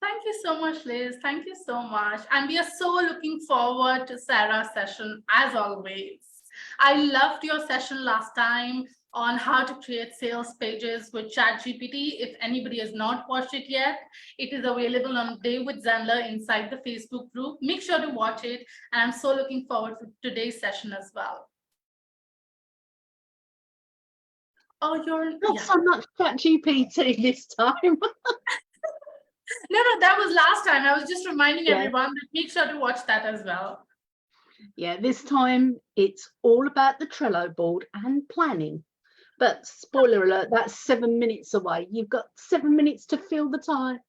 Thank you so much, Liz. Thank you so much. And we are so looking forward to Sarah's session as always. I loved your session last time on how to create sales pages with ChatGPT. If anybody has not watched it yet, it is available on Day with Zenler inside the Facebook group. Make sure to watch it. And I'm so looking forward to today's session as well. Oh, not so much ChatGPT this time. No, that was last time. I was just reminding everyone that make sure to watch that as well. Yeah, this time it's all about the Trello board and planning. But spoiler alert, that's 7 minutes away. You've got 7 minutes to fill the time.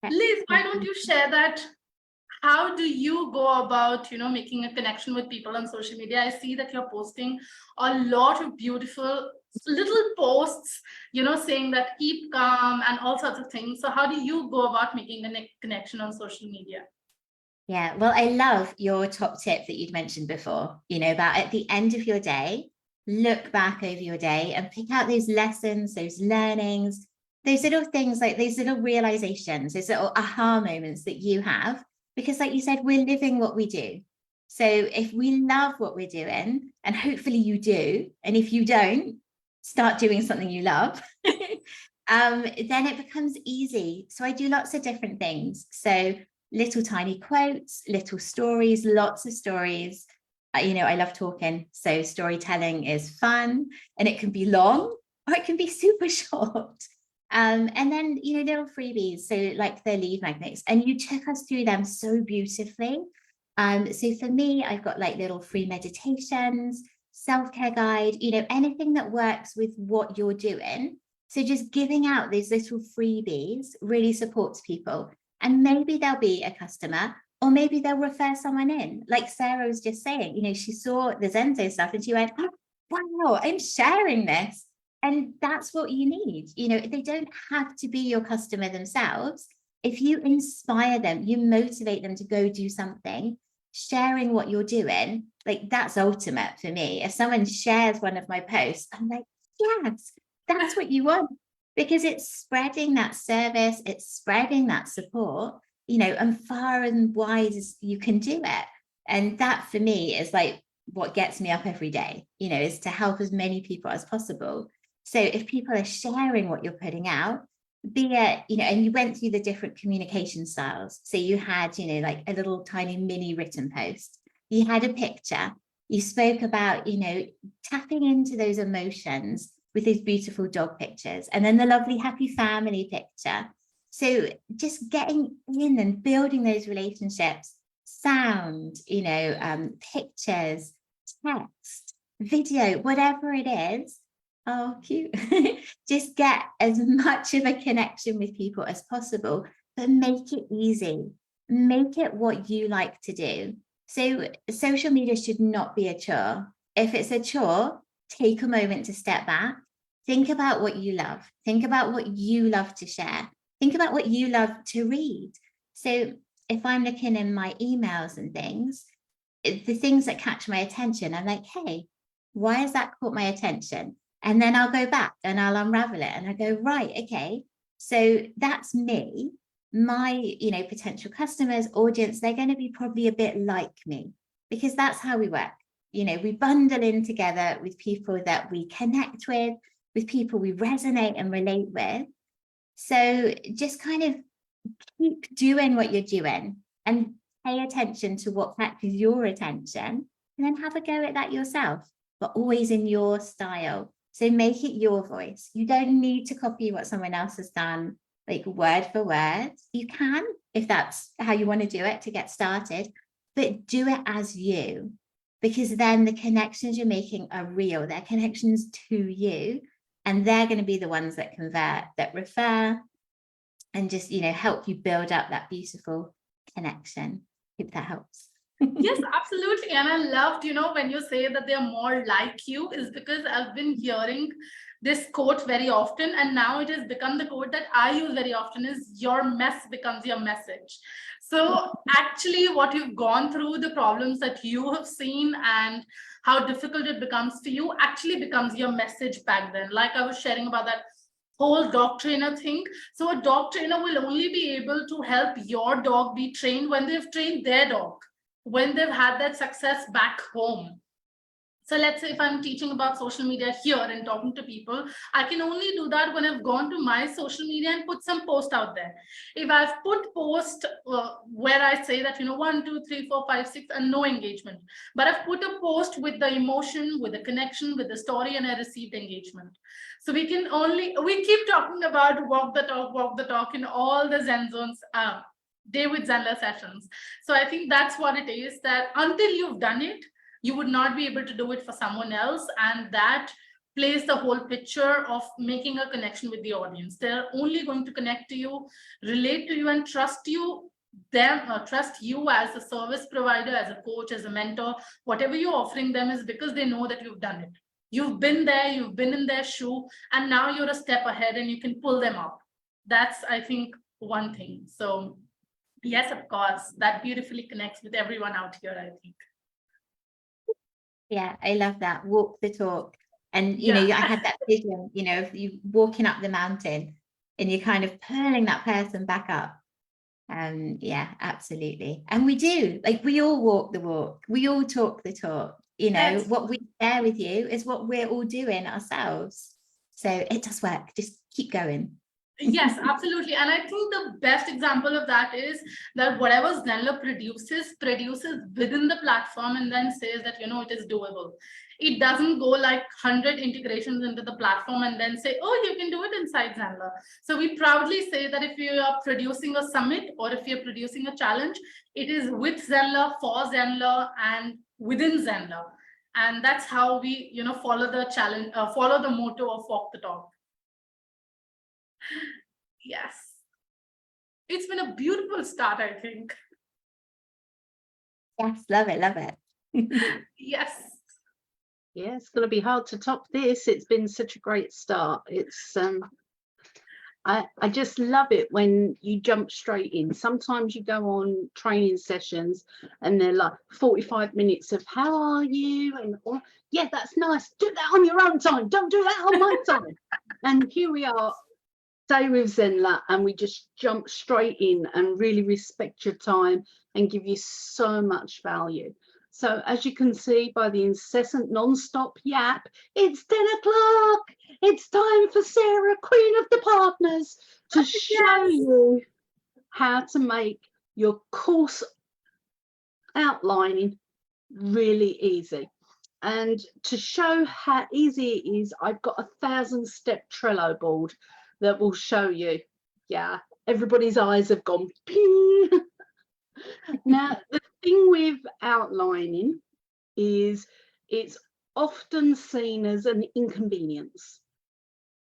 Liz, why don't you share that? How do you go about, making a connection with people on social media? I see that you're posting a lot of beautiful little posts, saying that keep calm and all sorts of things. So how do you go about making a connection on social media? Yeah, well, I love your top tip that you'd mentioned before, about at the end of your day, look back over your day and pick out those lessons, those learnings, those little things, like those little realizations, those little aha moments that you have. Because like you said, we're living what we do. So if we love what we're doing, and hopefully you do, and if you don't, start doing something you love, then it becomes easy. So I do lots of different things. So little tiny quotes, little stories, lots of stories. I love talking. So storytelling is fun, and it can be long or it can be super short. And then, little freebies, so like the lead magnets, and you took us through them so beautifully. So for me, I've got like little free meditations, self-care guide, anything that works with what you're doing. So just giving out these little freebies really supports people. And maybe they'll be a customer, or maybe they'll refer someone in. Like Sarah was just saying, she saw the Zenzo stuff and she went, oh, wow, I'm sharing this. And that's what you need. They don't have to be your customer themselves. If you inspire them, you motivate them to go do something, sharing what you're doing, like that's ultimate for me. If someone shares one of my posts, I'm like, yes, that's what you want, because it's spreading that service, it's spreading that support, and far and wide as you can do it. And that for me is like what gets me up every day, is to help as many people as possible. So if people are sharing what you're putting out, be it, and you went through the different communication styles. So you had, like a little tiny mini written post, you had a picture, you spoke about, tapping into those emotions with these beautiful dog pictures, and then the lovely happy family picture. So just getting in and building those relationships, sound, pictures, text, video, whatever it is. Oh, cute. Just get as much of a connection with people as possible, but make it easy. Make it what you like to do. So social media should not be a chore. If it's a chore, take a moment to step back. Think about what you love. Think about what you love to share. Think about what you love to read. So if I'm looking in my emails and things, the things that catch my attention, I'm like, hey, why has that caught my attention? And then I'll go back and I'll unravel it and I go, right, okay, so that's me, my, potential customers, audience, they're going to be probably a bit like me, because that's how we work. We bundle in together with people that we connect with people we resonate and relate with. So just kind of keep doing what you're doing and pay attention to what catches your attention, and then have a go at that yourself, but always in your style. So make it your voice. You don't need to copy what someone else has done, like word for word. You can, if that's how you want to do it to get started, but do it as you, because then the connections you're making are real. They're connections to you, and they're going to be the ones that convert, that refer, and just, help you build up that beautiful connection. Hope that helps. Yes, absolutely. And I loved, when you say that they're more like you, is because I've been hearing this quote very often, and now it has become the quote that I use very often, is your mess becomes your message. So actually what you've gone through, the problems that you have seen and how difficult it becomes for you actually becomes your message back then. Like I was sharing about that whole dog trainer thing. So a dog trainer will only be able to help your dog be trained when they've trained their dog, when they've had that success back home. So let's say if I'm teaching about social media here and talking to people, I can only do that when I've gone to my social media and put some post out there. If I've put post where I say that, 1, 2, 3, 4, 5, 6, and no engagement, but I've put a post with the emotion, with the connection, with the story, and I received engagement. So we keep talking about walk the talk in all the Zen Zones Day with Zenler sessions. So I think that's what it is, that until you've done it, you would not be able to do it for someone else. And that plays the whole picture of making a connection with the audience. They're only going to connect to you, relate to you, and trust you as a service provider, as a coach, as a mentor. Whatever you're offering them is because they know that you've done it. You've been there, you've been in their shoe, and now you're a step ahead and you can pull them up. That's, I think, one thing. So yes, of course, that beautifully connects with everyone out here, I think. Yeah, I love that. Walk the talk. And, you know, I had that vision, of you walking up the mountain and you're kind of pulling that person back up. Yeah, absolutely. And we do, like, we all walk the walk. We all talk the talk. Yes. What we share with you is what we're all doing ourselves. So it does work. Just keep going. Yes, absolutely. And I think the best example of that is that whatever Zenler produces within the platform and then says that, it is doable. It doesn't go like 100 integrations into the platform and then say, oh, you can do it inside Zenler. So we proudly say that if you are producing a summit or if you're producing a challenge, it is with Zenler, for Zenler, and within Zenler. And that's how we, follow the challenge, follow the motto of walk the talk. Yes. It's been a beautiful start, I think. Yes, love it, love it. Yes. Yeah, it's going to be hard to top this. It's been such a great start. It's I just love it when you jump straight in. Sometimes you go on training sessions and they're like 45 minutes of how are you? And yeah, that's nice. Do that on your own time. Don't do that on my time. And here we are, Day with Zenler, and we just jump straight in and really respect your time and give you so much value. So as you can see by the incessant non-stop yap, it's 10 o'clock. It's time for Sarah, Queen of the Partners, to show you how to make your course outlining really easy. And to show how easy it is, I've got a 1,000-step Trello board that will show you. Yeah, everybody's eyes have gone ping. Now, the thing with outlining is it's often seen as an inconvenience,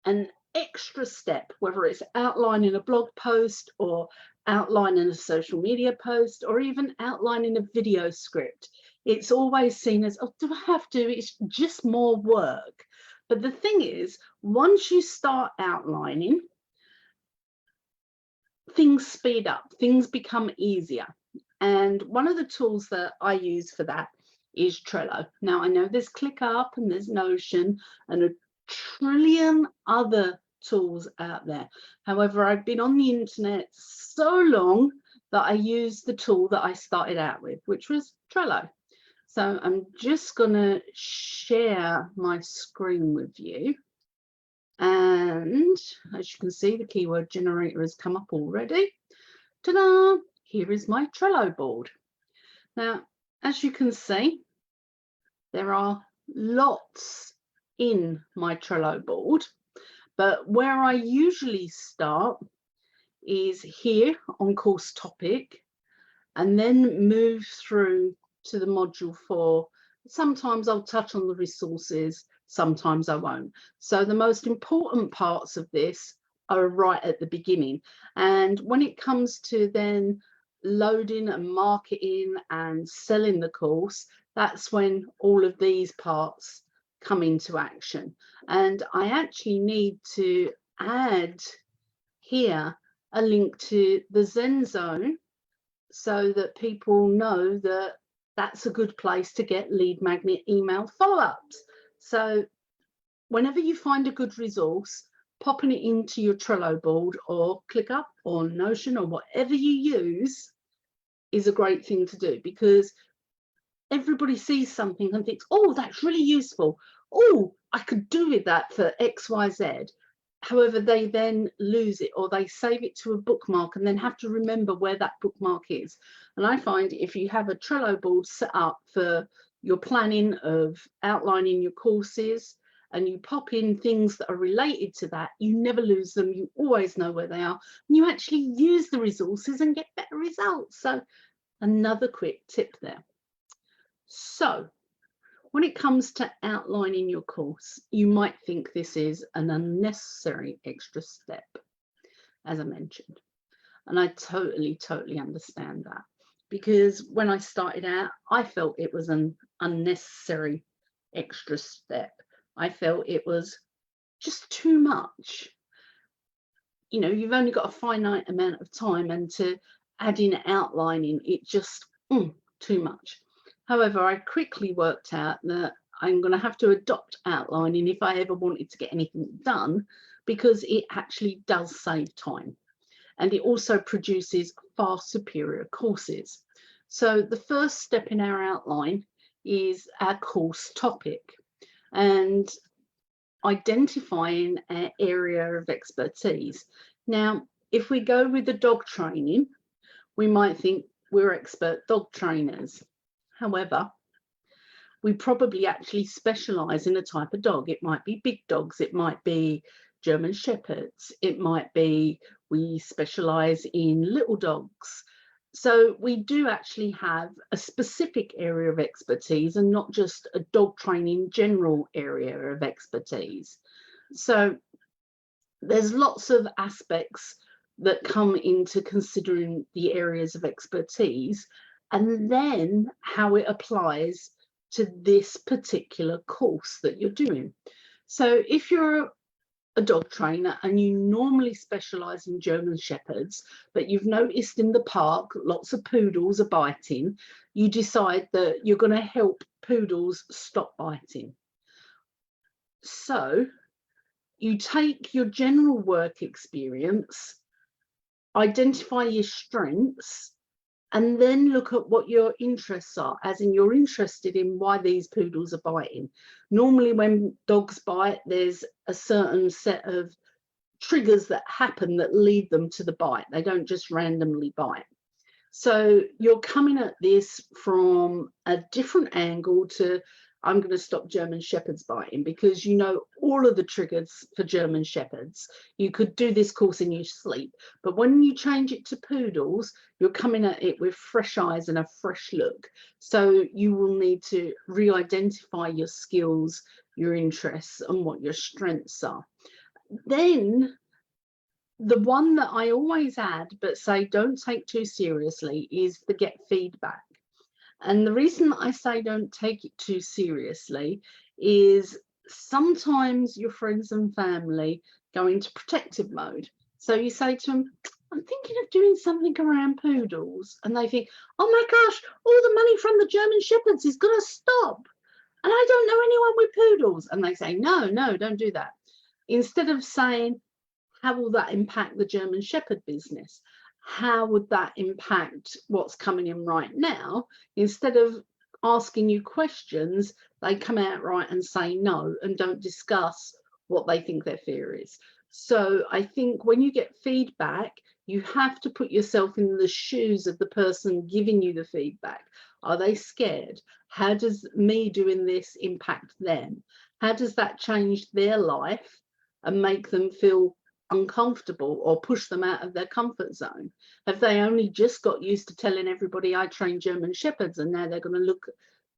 an extra step, whether it's outlining a blog post or outlining a social media post or even outlining a video script. It's always seen as, oh, do I have to? It's just more work. But the thing is, once you start outlining, things speed up, things become easier. And one of the tools that I use for that is Trello. Now, I know there's ClickUp and there's Notion and a trillion other tools out there. However, I've been on the internet so long that I used the tool that I started out with, which was Trello. So I'm just going to share my screen with you. And as you can see, the keyword generator has come up already. Ta-da! Here is my Trello board. Now, as you can see, there are lots in my Trello board, but where I usually start is here on course topic and then move through to the module 4. Sometimes I'll touch on the resources, sometimes I won't. So the most important parts of this are right at the beginning. And when it comes to then loading and marketing and selling the course, that's when all of these parts come into action. And I actually need to add here a link to the Zen Zone so that people know that that's a good place to get lead magnet email follow-ups. So whenever you find a good resource, popping it into your Trello board or ClickUp or Notion or whatever you use is a great thing to do, because everybody sees something and thinks, oh, that's really useful. Oh, I could do with that for XYZ. However, they then lose it, or they save it to a bookmark and then have to remember where that bookmark is. And I find if you have a Trello board set up for your planning of outlining your courses, and you pop in things that are related to that, you never lose them. You always know where they are, and you actually use the resources and get better results. So another quick tip there. So when it comes to outlining your course, you might think this is an unnecessary extra step, as I mentioned. And I totally understand that, because when I started out, I felt it was an unnecessary extra step. I felt it was just too much. You know, you've only got a finite amount of time, and to add in outlining, it just too much. However, I quickly worked out that I'm going to have to adopt outlining if I ever wanted to get anything done, because it actually does save time, and it also produces far superior courses. So the first step in our outline is our course topic and identifying our area of expertise. Now, if we go with the dog training, we might think we're expert dog trainers. However, we probably actually specialize in a type of dog. It might be big dogs, it might be German Shepherds, it might be we specialize in little dogs. So we do actually have a specific area of expertise, and not just a dog training general area of expertise. So there's lots of aspects that come into considering the areas of expertise, and then how it applies to this particular course that you're doing. So if you're a dog trainer and you normally specialize in German Shepherds, but you've noticed in the park lots of poodles are biting, you decide that you're going to help poodles stop biting. So you take your general work experience, identify your strengths, and then look at what your interests are, as in you're interested in why these poodles are biting. Normally when dogs bite, there's a certain set of triggers that happen that lead them to the bite. They don't just randomly bite. So you're coming at this from a different angle to, I'm going to stop German Shepherds biting, because you know all of the triggers for German Shepherds. You could do this course in your sleep, but when you change it to poodles, you're coming at it with fresh eyes and a fresh look. So you will need to re-identify your skills, your interests, and what your strengths are. Then the one that I always add, but say don't take too seriously, is the get feedback. And the reason that I say don't take it too seriously is sometimes your friends and family go into protective mode. So you say to them, I'm thinking of doing something around poodles. And they think, oh my gosh, all the money from the German Shepherds is going to stop. And I don't know anyone with poodles. And they say, no, don't do that. Instead of saying, how will that impact the German Shepherd business? How would that impact what's coming in right now? Instead of asking you questions, they come out right and say no and don't discuss what they think their fear is. So I think when you get feedback, you have to put yourself in the shoes of the person giving you the feedback. Are they scared? How does me doing this impact them? How does that change their life and make them feel uncomfortable or push them out of their comfort zone? Have they only just got used to telling everybody I train German Shepherds, and now they're going to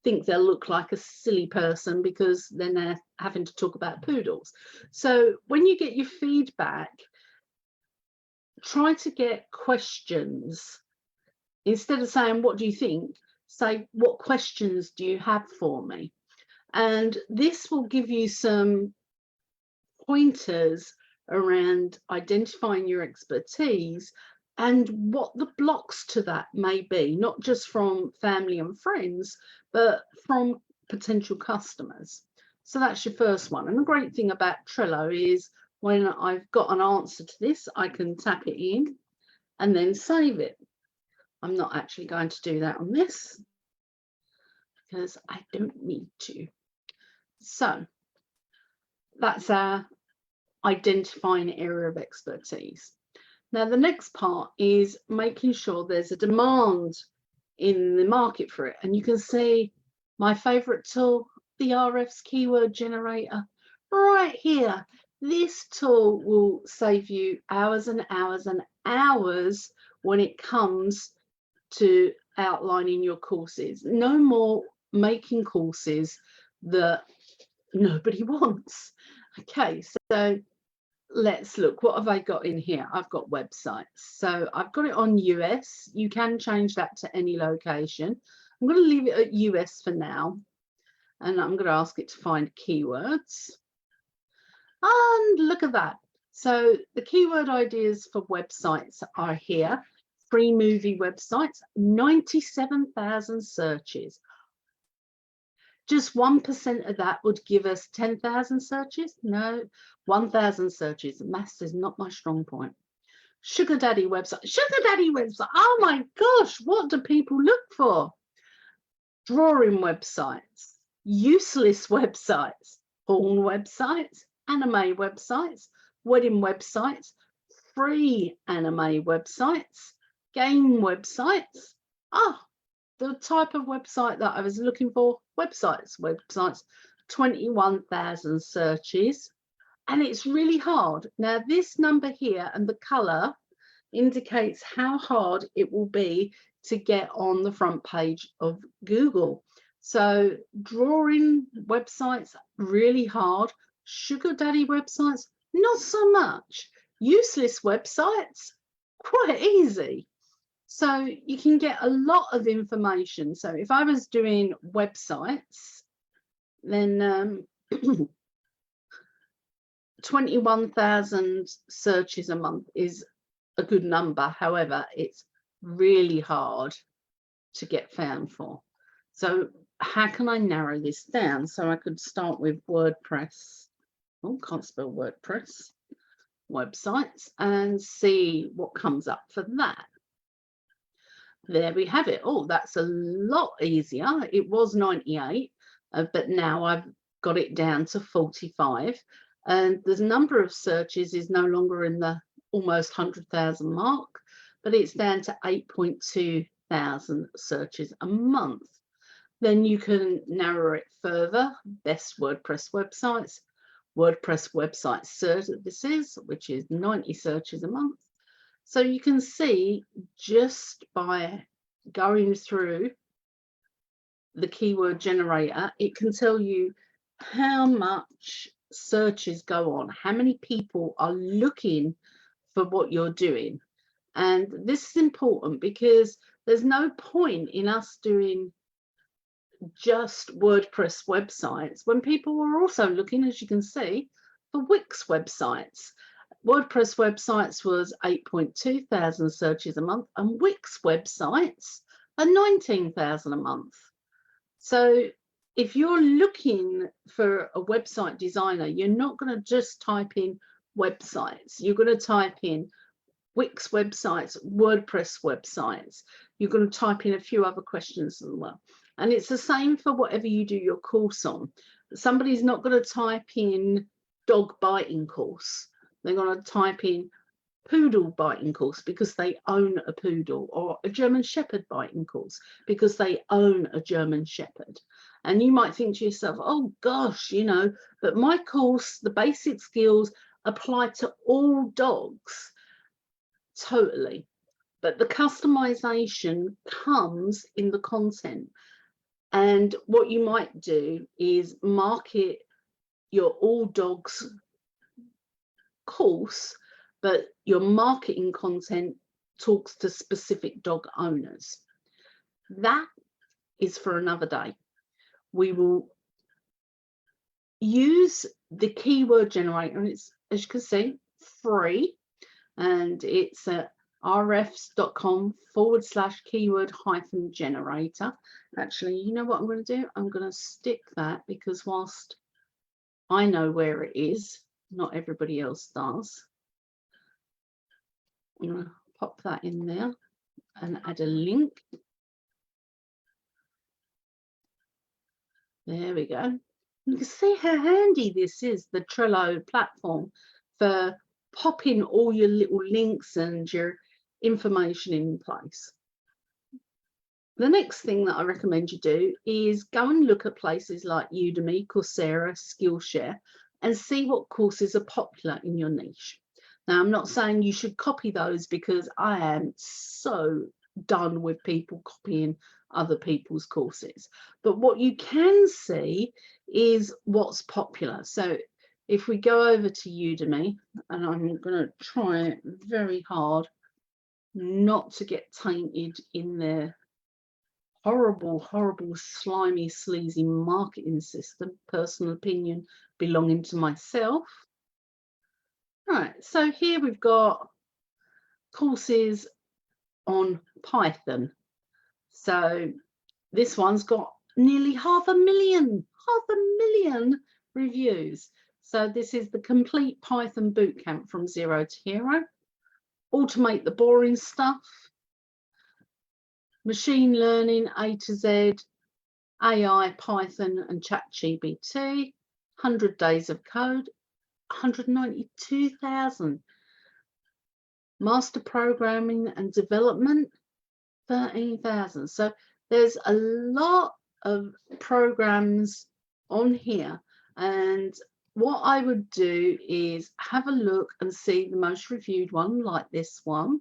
think they'll look like a silly person because then they're having to talk about poodles? So when you get your feedback, try to get questions. Instead of saying what do you think, say what questions do you have for me? And this will give you some pointers around identifying your expertise and what the blocks to that may be, not just from family and friends, but from potential customers. So that's your first one. And the great thing about Trello is when I've got an answer to this, I can tap it in and then save it. I'm not actually going to do that on this because I don't need to. So that's our identifying area of expertise. Now, the next part is making sure there's a demand in the market for it. And you can see my favorite tool, the RF's keyword generator, right here. This tool will save you hours and hours and hours when it comes to outlining your courses. No more making courses that nobody wants. Okay, so let's look. What have I got in here? I've got websites. So I've got it on US. You can change that to any location. I'm going to leave it at US for now. And I'm going to ask it to find keywords. And look at that. So the keyword ideas for websites are here. Free movie websites, 97,000 searches. Just 1% of that would give us 10,000 searches? No, 1,000 searches. Maths is not my strong point. Sugar daddy website. Sugar daddy website. Oh my gosh, what do people look for? Drawing websites, useless websites, porn websites, anime websites, wedding websites, free anime websites, game websites. Oh, the type of website that I was looking for, websites, 21,000 searches, and it's really hard. Now, this number here and the color indicates how hard it will be to get on the front page of Google. So drawing websites, really hard. Sugar daddy websites, not so much. Useless websites, quite easy. So you can get a lot of information. So if I was doing websites, then 21,000 searches a month is a good number. However, it's really hard to get found for. So how can I narrow this down? So I could start with WordPress. Oh, can't spell WordPress. Websites and see what comes up for that. There we have it. Oh, that's a lot easier. It was 98, but now I've got it down to 45. And the number of searches is no longer in the almost 100,000 mark, but it's down to 8.2 thousand searches a month. Then you can narrow it further. Best WordPress websites, WordPress website services, which is 90 searches a month. So you can see just by going through the keyword generator, it can tell you how much searches go on, how many people are looking for what you're doing. And this is important because there's no point in us doing just WordPress websites when people are also looking, as you can see, for Wix websites. WordPress websites was 8.2 thousand searches a month, and Wix websites are 19,000 a month. So if you're looking for a website designer, you're not going to just type in websites. You're going to type in Wix websites, WordPress websites. You're going to type in a few other questions as well. And it's the same for whatever you do your course on. Somebody's not going to type in dog biting course. They're going to type in poodle biting course because they own a poodle, or a German Shepherd biting course because they own a German Shepherd. And you might think to yourself, oh gosh, you know, but my course, the basic skills apply to all dogs. Totally. But the customization comes in the content. And what you might do is market your all dogs course, but your marketing content talks to specific dog owners. That is for another day. We will use the keyword generator, and it's, as you can see, free, and it's rfs.com/keyword-generator. Actually, you know what I'm going to do? I'm going to stick that, because whilst I know where it is, not everybody else does. I'm going to pop that in there and add a link. There we go. You can see how handy this is, the Trello platform, for popping all your little links and your information in place. The next thing that I recommend you do is go and look at places like Udemy, Coursera, Skillshare, and see what courses are popular in your niche. Now, I'm not saying you should copy those, because I am so done with people copying other people's courses. But what you can see is what's popular. So if we go over to Udemy, and I'm going to try very hard not to get tainted in their horrible, slimy, sleazy marketing system, personal opinion belonging to myself. Right, so here we've got courses on Python. So this one's got nearly 500,000 reviews. So this is the complete Python bootcamp from zero to hero. Automate the boring stuff. Machine learning A to Z, AI, Python and ChatGPT. 100 days of code, 192,000. Master programming and development, 13,000. So there's a lot of programs on here, and what I would do is have a look and see the most reviewed one, like this one,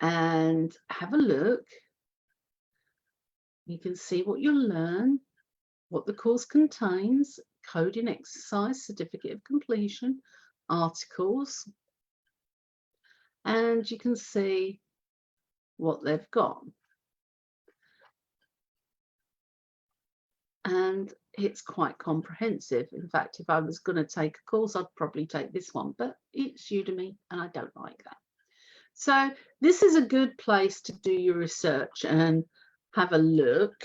and have a look. You can see what you'll learn, what the course contains, coding exercise, certificate of completion, articles, and you can see what they've got. And it's quite comprehensive. In fact, if I was going to take a course, I'd probably take this one, but it's Udemy and I don't like that. So this is a good place to do your research and have a look,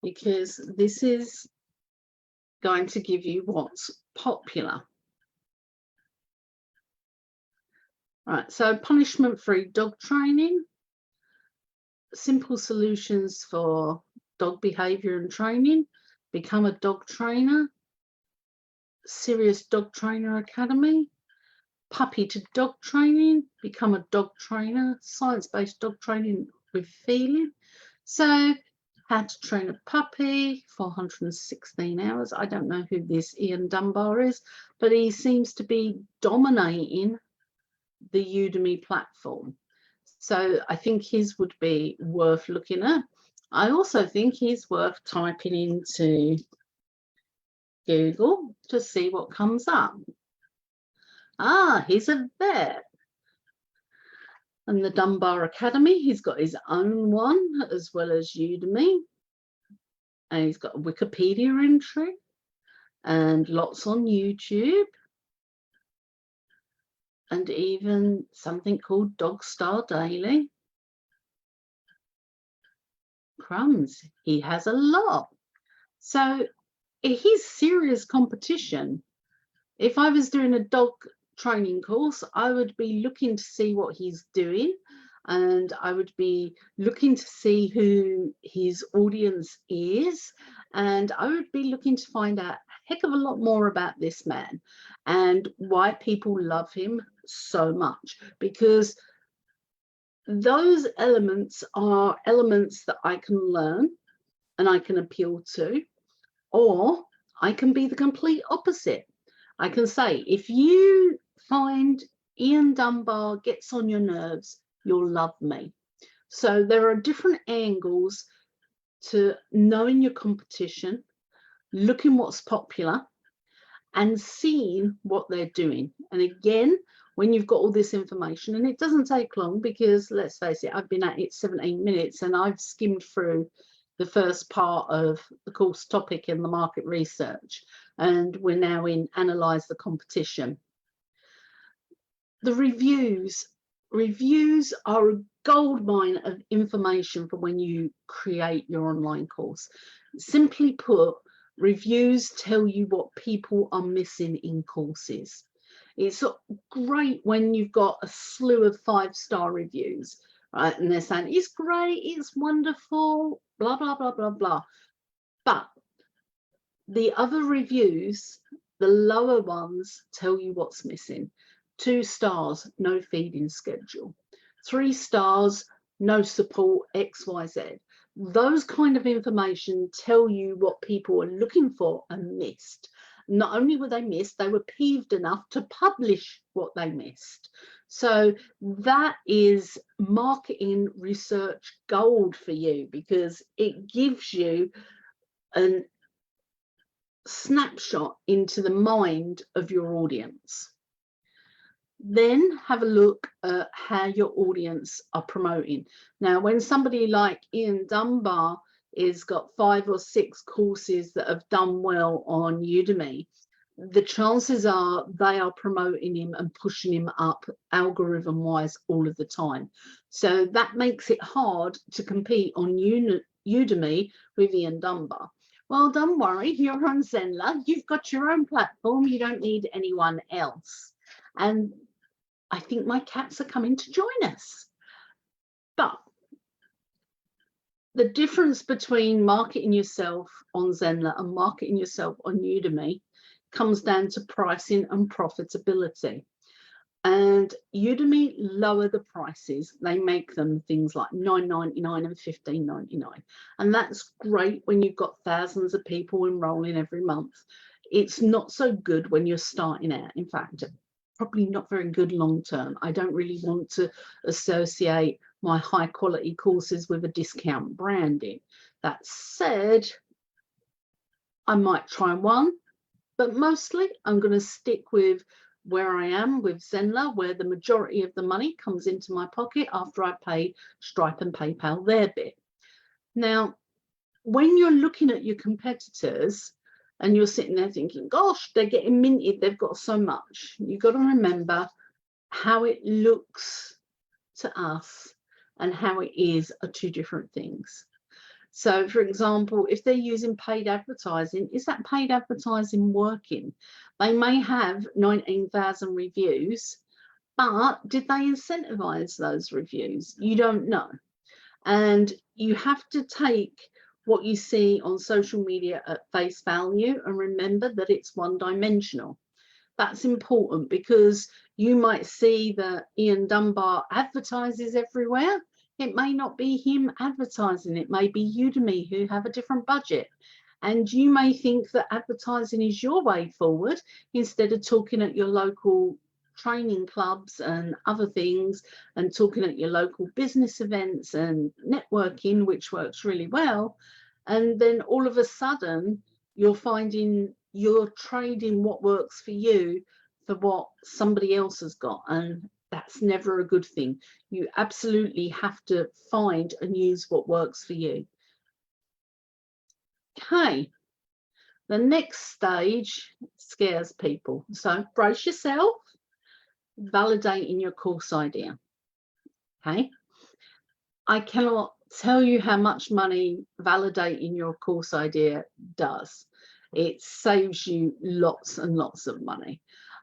because this is going to give you what's popular. Right, so punishment-free dog training, simple solutions for dog behavior and training, become a dog trainer, serious dog trainer academy, puppy to dog training, become a dog trainer, science-based dog training with feeling. So how to train a puppy, 416 hours. I don't know who this Ian Dunbar is, but he seems to be dominating the Udemy platform. So I think his would be worth looking at. I also think he's worth typing into Google to see what comes up. Ah, he's a vet. And the Dunbar Academy, he's got his own one as well as Udemy. And he's got a Wikipedia entry and lots on YouTube. And even something called Dog Star Daily. Crumbs, he has a lot. So he's serious competition. If I was doing a dog training course, I would be looking to see what he's doing, and I would be looking to see who his audience is, and I would be looking to find out a heck of a lot more about this man and why people love him so much, because those elements are elements that I can learn and I can appeal to, or I can be the complete opposite. I can say, if you find Ian Dunbar gets on your nerves, you'll love me. So there are different angles to knowing your competition, looking what's popular, and seeing what they're doing. And again, when you've got all this information, and it doesn't take long, because let's face it, I've been at it 17 minutes and I've skimmed through the first part of the course topic in the market research, and we're now in analyze the competition. The reviews reviews are a gold mine of information for when you create your online course. Simply put, reviews tell you what people are missing in courses. It's great when you've got a slew of 5-star reviews, right? And they're saying, it's great, it's wonderful, blah, blah, blah, blah, blah. But the other reviews, the lower ones, tell you what's missing. 2 stars, no feeding schedule. 3 stars, no support, XYZ. Those kind of information tell you what people are looking for and missed. Not only were they missed, they were peeved enough to publish what they missed. So that is marketing research gold for you, because it gives you a snapshot into the mind of your audience. Then have a look at how your audience are promoting. Now, when somebody like Ian Dunbar has got 5 or 6 courses that have done well on Udemy, the chances are they are promoting him and pushing him up algorithm wise all of the time. So that makes it hard to compete on Udemy with Ian Dunbar. Well, don't worry, you're on Zenler, you've got your own platform, you don't need anyone else. And I think my cats are coming to join us. But the difference between marketing yourself on Zenler and marketing yourself on Udemy comes down to pricing and profitability. And Udemy lower the prices. They make them things like $9.99 and $15.99. And that's great when you've got thousands of people enrolling every month. It's not so good when you're starting out. In fact, probably not very good long term. I don't really want to associate my high quality courses with a discount branding. That said, I might try one, but mostly I'm going to stick with where I am with Zenler, where the majority of the money comes into my pocket after I pay Stripe and PayPal their bit. Now, when you're looking at your competitors and you're sitting there thinking, gosh, they're getting minted, they've got so much, you've got to remember how it looks to us and how it is are 2 different things. So, for example, if they're using paid advertising, is that paid advertising working? They may have 19,000 reviews, but did they incentivize those reviews? You don't know. And you have to take what you see on social media at face value and remember that it's one-dimensional. That's important because you might see that Ian Dunbar advertises everywhere. It may not be him advertising, it may be Udemy who have a different budget. And you may think that advertising is your way forward instead of talking at your local training clubs and other things and talking at your local business events and networking, which works really well. And then all of a sudden, you're finding you're trading what works for you for what somebody else has got. And that's never a good thing. You absolutely have to find and use what works for you. Okay, the next stage scares people. So brace yourself, validating your course idea. Okay, I cannot tell you how much money validating your course idea does. It saves you lots and lots of money.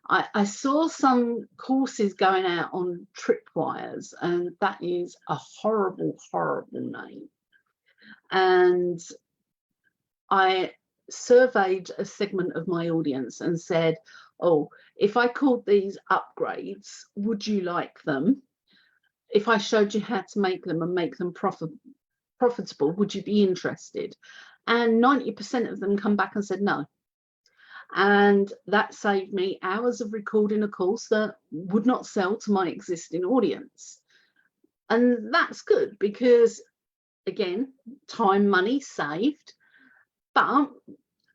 I saw some courses going out on tripwires, and that is a horrible, horrible name. And I surveyed a segment of my audience and said, oh, if I called these upgrades, would you like them? If I showed you how to make them and make them profitable, would you be interested? And 90% of them come back and said no. And that saved me hours of recording a course that would not sell to my existing audience. And that's good because, again, time, money saved, but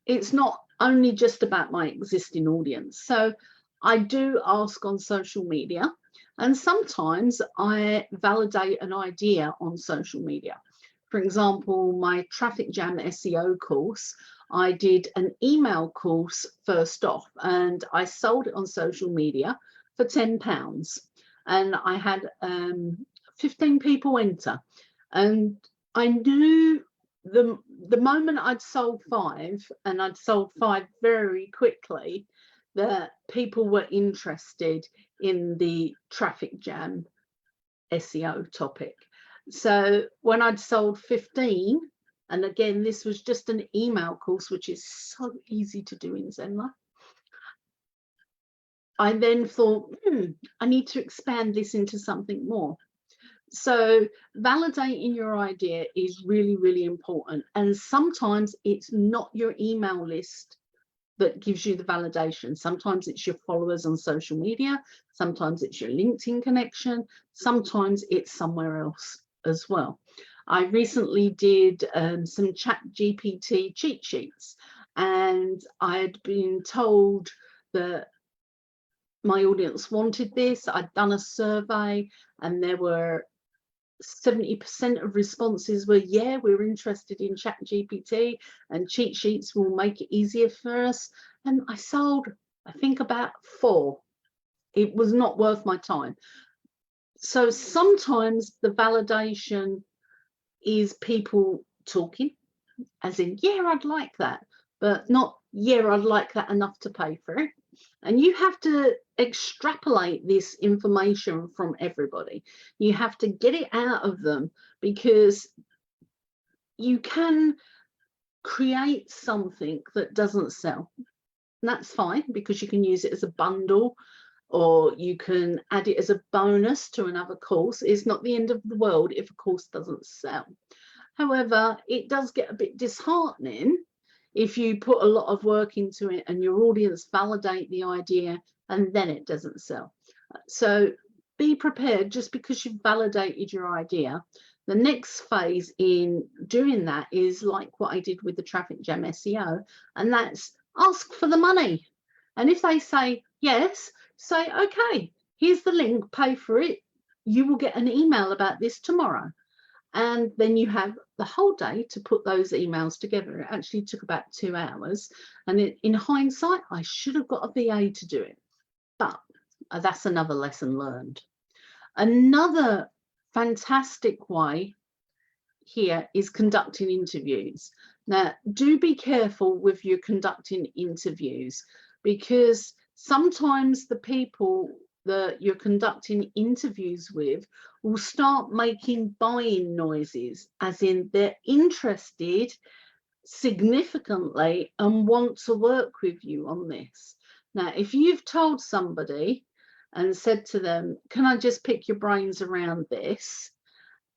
it's not only just about my existing audience. So I do ask on social media, and sometimes I validate an idea on social media. For example, my Traffic Jam SEO course, I did an email course first off, and I sold it on social media for £10. and I had 15 people enter, and I knew the moment I'd sold 5, and I'd sold 5 very quickly, that people were interested in the traffic jam SEO topic. So when I'd sold 15, and again, this was just an email course, which is so easy to do in Zenler, I then thought, I need to expand this into something more. So validating your idea is really, really important. And sometimes it's not your email list that gives you the validation. Sometimes it's your followers on social media. Sometimes it's your LinkedIn connection. Sometimes it's somewhere else as well. I recently did some ChatGPT cheat sheets, and I'd been told that my audience wanted this. I'd done a survey, and there were 70% of responses were, yeah, we're interested in ChatGPT, and cheat sheets will make it easier for us. And I sold, I think, about 4. It was not worth my time. So sometimes the validation is people talking, as in, yeah, I'd like that, but not, yeah, I'd like that enough to pay for it. And you have to extrapolate this information from everybody. You have to get it out of them, because you can create something that doesn't sell. And that's fine, because you can use it as a bundle, or you can add it as a bonus to another course. It's not the end of the world if a course doesn't sell. However, it does get a bit disheartening if you put a lot of work into it and your audience validate the idea and then it doesn't sell. So be prepared. Just because you've validated your idea, the next phase in doing that is like what I did with the traffic jam SEO, and that's ask for the money. And if they say yes, say, okay, here's the link, pay for it. You will get an email about this tomorrow. And then you have the whole day to put those emails together. It actually took about 2 hours. And in hindsight, I should have got a VA to do it. But that's another lesson learned. Another fantastic way here is conducting interviews. Now, do be careful with your conducting interviews, because sometimes the people that you're conducting interviews with will start making buying noises, as in they're interested significantly and want to work with you on this. Now, if you've told somebody and said to them, can I just pick your brains around this,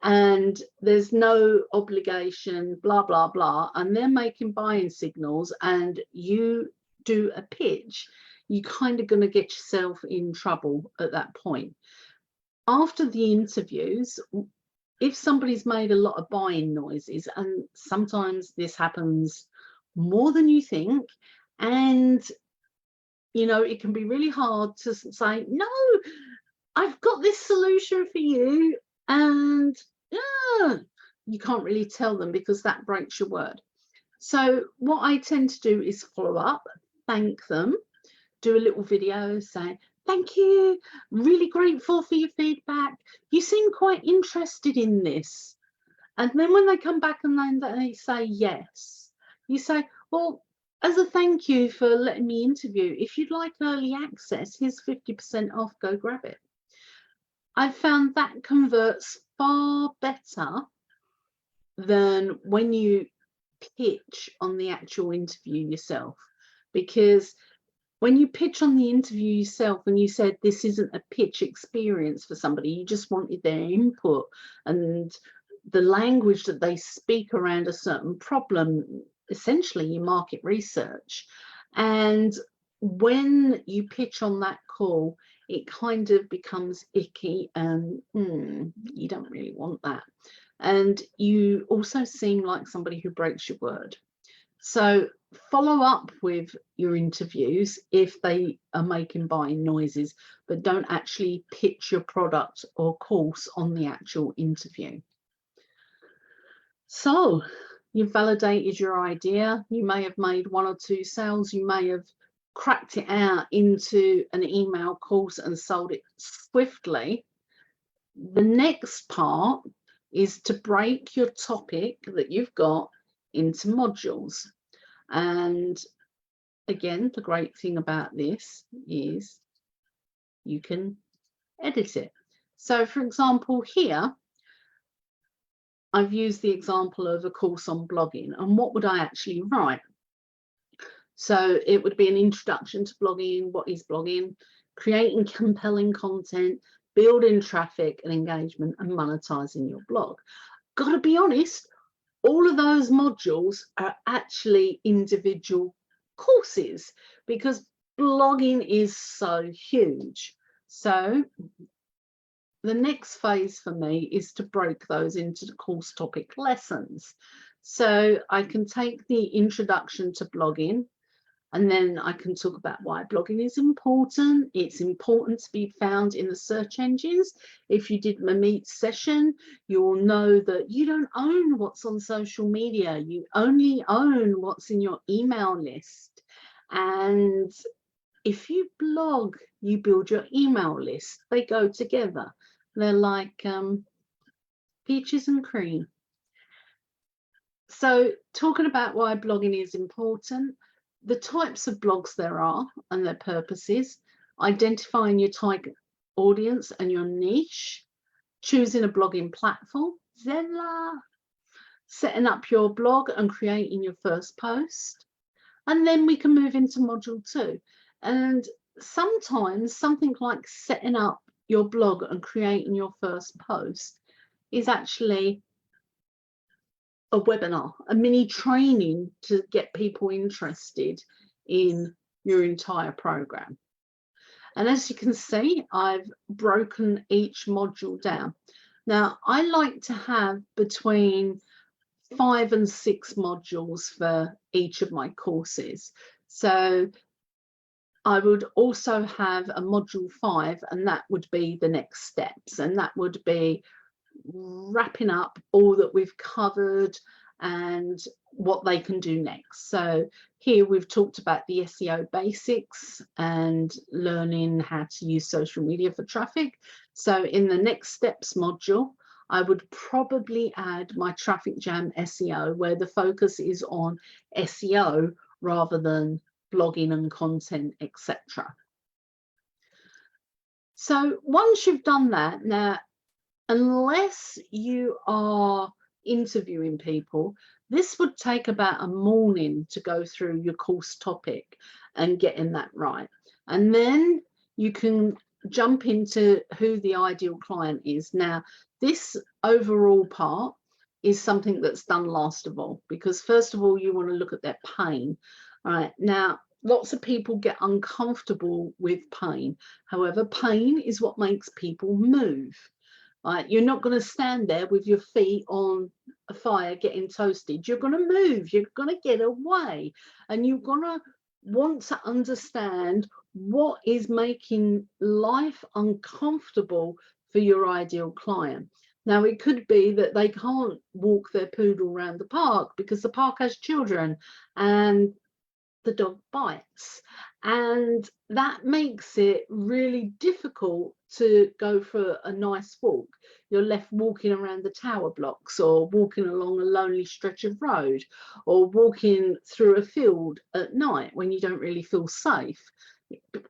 and there's no obligation, blah, blah, blah, and they're making buying signals, and you do a pitch, you're kind of going to get yourself in trouble at that point. After the interviews, if somebody's made a lot of buying noises, and sometimes this happens more than you think, and you know, it can be really hard to say, no, I've got this solution for you, and you can't really tell them, because that breaks your word. So what I tend to do is follow up, thank them, do a little video saying, thank you, really grateful for your feedback. You seem quite interested in this. And then when they come back and then they say yes, you say, well, as a thank you for letting me interview, if you'd like early access, here's 50% off, go grab it. I found that converts far better than when you pitch on the actual interview yourself, because when you pitch on the interview yourself and you said this isn't a pitch experience for somebody, you just wanted their input and the language that they speak around a certain problem, essentially your market research. And when you pitch on that call, it kind of becomes icky, and you don't really want that. And you also seem like somebody who breaks your word. So follow up with your interviews if they are making buying noises, but don't actually pitch your product or course on the actual interview. So you've validated your idea. You may have made 1 or 2 sales. You may have cracked it out into an email course and sold it swiftly. The next part is to break your topic that you've got into modules. And again, the great thing about this is you can edit it. So for example, here, I've used the example of a course on blogging, and what would I actually write? So it would be an introduction to blogging, what is blogging, creating compelling content, building traffic and engagement, and monetizing your blog. Got to be honest, all of those modules are actually individual courses because blogging is so huge. So the next phase for me is to break those into the course topic lessons. So I can take the introduction to blogging, and then I can talk about why blogging is important. It's important to be found in the search engines. If you did my meet session, you'll know that you don't own what's on social media. You only own what's in your email list. And if you blog, you build your email list. They go together. They're like peaches and cream. So talking about why blogging is important, the types of blogs there are and their purposes, identifying your target audience and your niche, choosing a blogging platform, Zenler, setting up your blog and creating your first post. And then we can move into module 2. And sometimes something like setting up your blog and creating your first post is actually a webinar, a mini training to get people interested in your entire program. And as you can see, I've broken each module down. Now, I like to have between 5 and 6 modules for each of my courses. So I would also have a module 5, and that would be the next steps, and that would be wrapping up all that we've covered and what they can do next. So here we've talked about the SEO basics and learning how to use social media for traffic. So in the next steps module, I would probably add my traffic jam SEO, where the focus is on SEO rather than blogging and content, etc. So once you've done that, now, unless you are interviewing people, this would take about a morning to go through your course topic and getting that right. And then you can jump into who the ideal client is. Now, this overall part is something that's done last of all, because first of all, you want to look at their pain. All right, now, lots of people get uncomfortable with pain. However, pain is what makes people move. Right, you're not going to stand there with your feet on a fire getting toasted. You're going to move, you're going to get away, and you're going to want to understand what is making life uncomfortable for your ideal client. Now, it could be that they can't walk their poodle around the park because the park has children and the dog bites, and that makes it really difficult to go for a nice walk. You're left walking around the tower blocks, or walking along a lonely stretch of road, or walking through a field at night when you don't really feel safe,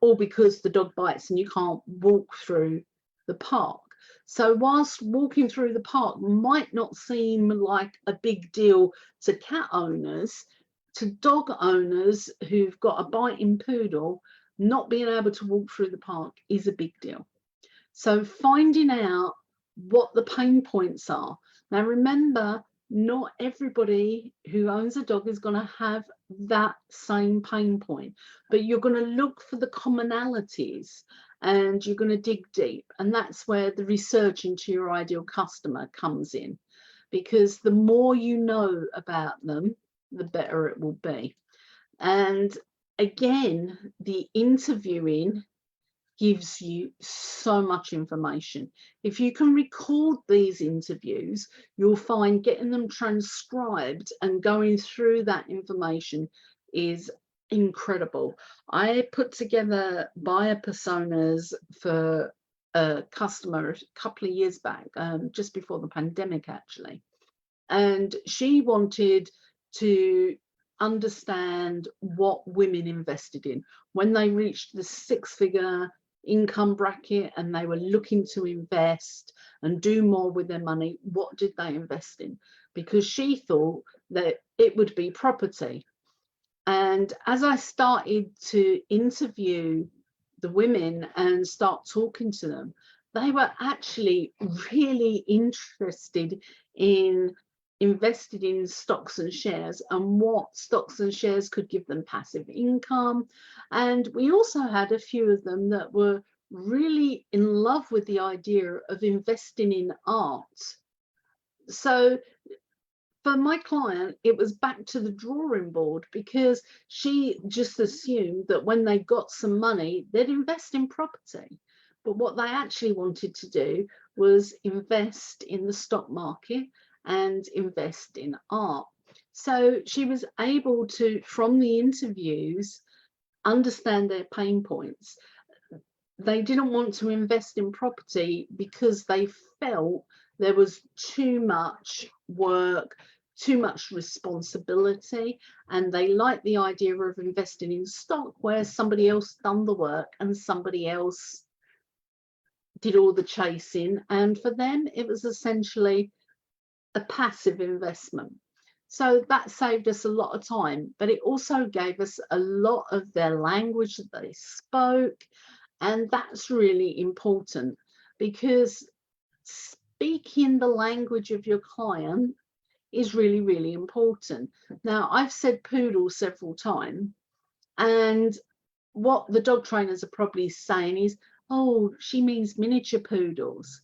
all because the dog bites and you can't walk through the park. So whilst walking through the park might not seem like a big deal to cat owners, to dog owners who've got a biting poodle, not being able to walk through the park is a big deal. So finding out what the pain points are. Now remember, not everybody who owns a dog is going to have that same pain point, but you're going to look for the commonalities and you're going to dig deep. And that's where the research into your ideal customer comes in, because the more you know about them, the better it will be. And again, the interviewing gives you so much information. If you can record these interviews, you'll find getting them transcribed and going through that information is incredible. I put together buyer personas for a customer a couple of years back, just before the pandemic actually. And she wanted to understand what women invested in when they reached the 6-figure income bracket and they were looking to invest and do more with their money. What did they invest in? Because she thought that it would be property. And as I started to interview the women and start talking to them, they were actually really interested in invested in stocks and shares and what stocks and shares could give them passive income. And we also had a few of them that were really in love with the idea of investing in art. So for my client, it was back to the drawing board, because she just assumed that when they got some money, they'd invest in property. But what they actually wanted to do was invest in the stock market and invest in art. So she was able to, from the interviews, understand their pain points. They didn't want to invest in property because they felt there was too much work, too much responsibility, and they liked the idea of investing in stock where somebody else done the work and somebody else did all the chasing, and for them it was essentially a passive investment. So that saved us a lot of time, but it also gave us a lot of their language that they spoke, and that's really important, because speaking the language of your client is really, really important. Now, I've said poodle several times, and what the dog trainers are probably saying is, oh, she means miniature poodles,